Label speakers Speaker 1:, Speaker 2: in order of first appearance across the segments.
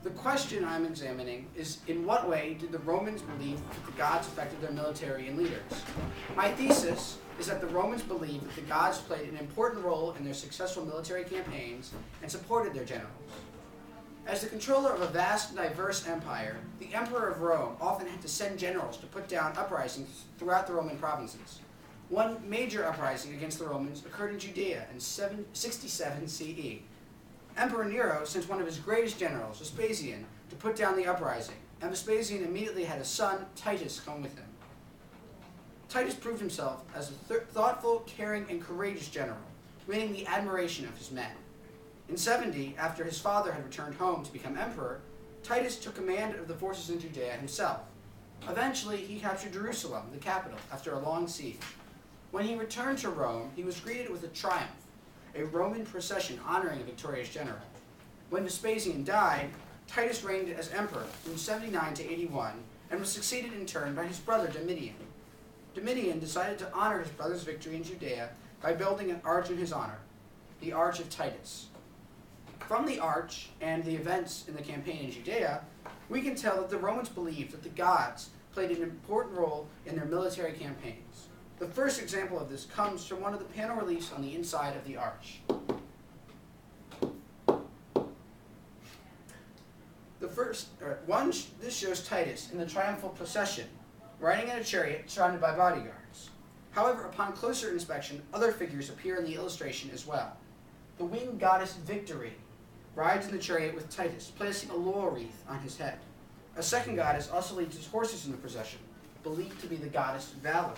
Speaker 1: The question I'm examining is, in what way did the Romans believe that the gods affected their military and leaders? My thesis is that the Romans believed that the gods played an important role in their successful military campaigns and supported their generals. As the controller of a vast and diverse empire, the emperor of Rome often had to send generals to put down uprisings throughout the Roman provinces. One major uprising against the Romans occurred in Judea in 67 CE. Emperor Nero sent one of his greatest generals, Vespasian, to put down the uprising, and Vespasian immediately had his son, Titus, come with him. Titus proved himself as a thoughtful, caring, and courageous general, winning the admiration of his men. In 70, after his father had returned home to become emperor, Titus took command of the forces in Judea himself. Eventually, he captured Jerusalem, the capital, after a long siege. When he returned to Rome, he was greeted with a triumph, a Roman procession honoring a victorious general. When Vespasian died, Titus reigned as emperor from 79 to 81 and was succeeded in turn by his brother Domitian. Domitian decided to honor his brother's victory in Judea by building an arch in his honor, the Arch of Titus. From the arch and the events in the campaign in Judea, we can tell that the Romans believed that the gods played an important role in their military campaigns. The first example of this comes from one of the panel reliefs on the inside of the arch. This shows Titus in the triumphal procession, riding in a chariot surrounded by bodyguards. However, upon closer inspection, other figures appear in the illustration as well. The winged goddess Victory rides in the chariot with Titus, placing a laurel wreath on his head. A second goddess also leads his horses in the procession, believed to be the goddess Valor.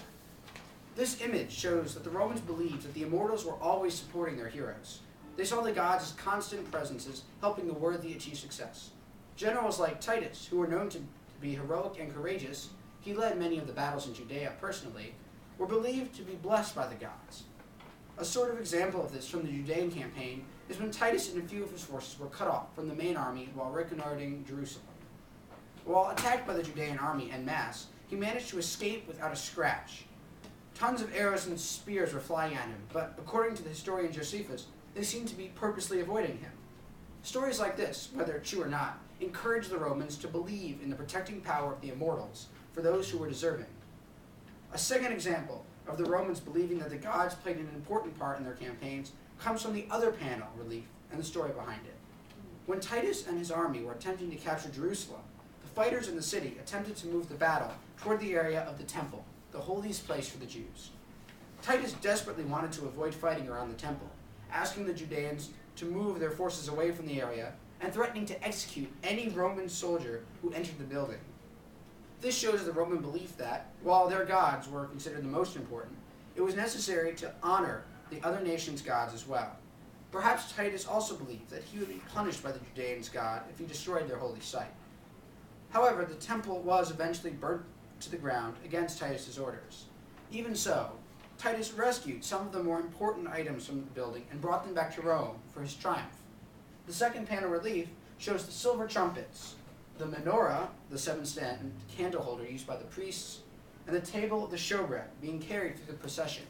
Speaker 1: This image shows that the Romans believed that the immortals were always supporting their heroes. They saw the gods as constant presences, helping the worthy achieve success. Generals like Titus, who were known to be heroic and courageous, he led many of the battles in Judea personally, were believed to be blessed by the gods. A sort of example of this from the Judean campaign is when Titus and a few of his forces were cut off from the main army while reconnoitering Jerusalem. While attacked by the Judean army en masse, he managed to escape without a scratch. Tons of arrows and spears were flying at him, but according to the historian Josephus, they seemed to be purposely avoiding him. Stories like this, whether true or not, encouraged the Romans to believe in the protecting power of the immortals for those who were deserving. A second example of the Romans believing that the gods played an important part in their campaigns comes from the other panel relief and the story behind it. When Titus and his army were attempting to capture Jerusalem, the fighters in the city attempted to move the battle toward the area of the temple, the holiest place for the Jews. Titus desperately wanted to avoid fighting around the temple, asking the Judeans to move their forces away from the area and threatening to execute any Roman soldier who entered the building. This shows the Roman belief that, while their gods were considered the most important, it was necessary to honor the other nations' gods as well. Perhaps Titus also believed that he would be punished by the Judeans' god if he destroyed their holy site. However, the temple was eventually burnt to the ground against Titus's orders. Even so, Titus rescued some of the more important items from the building and brought them back to Rome for his triumph. The second panel relief shows the silver trumpets, the menorah, the seven-stand candle holder used by the priests, and the table, the showbread, being carried through the procession.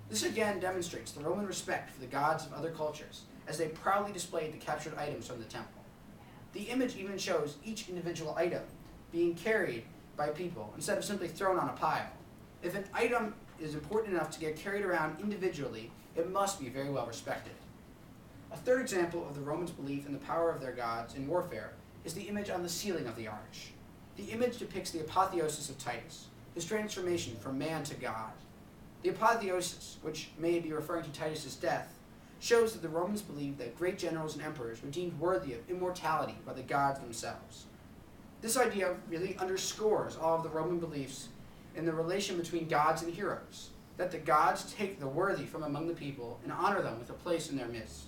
Speaker 1: This again demonstrates the Roman respect for the gods of other cultures, as they proudly displayed the captured items from the temple. The image even shows each individual item being carried by people, instead of simply thrown on a pile. If an item is important enough to get carried around individually, it must be very well respected. A third example of the Romans' belief in the power of their gods in warfare is the image on the ceiling of the arch. The image depicts the apotheosis of Titus, his transformation from man to God. The apotheosis, which may be referring to Titus's death, shows that the Romans believed that great generals and emperors were deemed worthy of immortality by the gods themselves. This idea really underscores all of the Roman beliefs in the relation between gods and heroes, that the gods take the worthy from among the people and honor them with a place in their midst.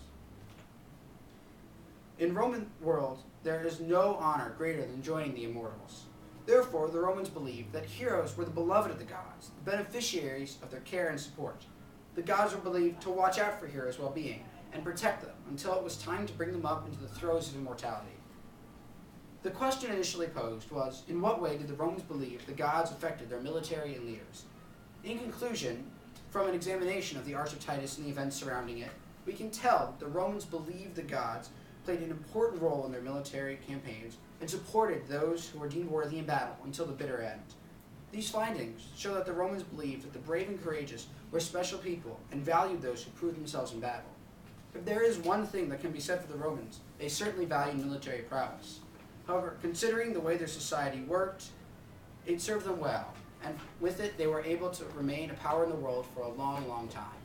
Speaker 1: In Roman world, there is no honor greater than joining the immortals. Therefore, the Romans believed that heroes were the beloved of the gods, the beneficiaries of their care and support. The gods were believed to watch out for heroes' well-being and protect them until it was time to bring them up into the throes of immortality. The question initially posed was, in what way did the Romans believe the gods affected their military and leaders? In conclusion, from an examination of the Arch of Titus and the events surrounding it, we can tell that the Romans believed the gods played an important role in their military campaigns and supported those who were deemed worthy in battle until the bitter end. These findings show that the Romans believed that the brave and courageous were special people and valued those who proved themselves in battle. If there is one thing that can be said for the Romans, they certainly valued military prowess. However, considering the way their society worked, it served them well, and with it they were able to remain a power in the world for a long, long time.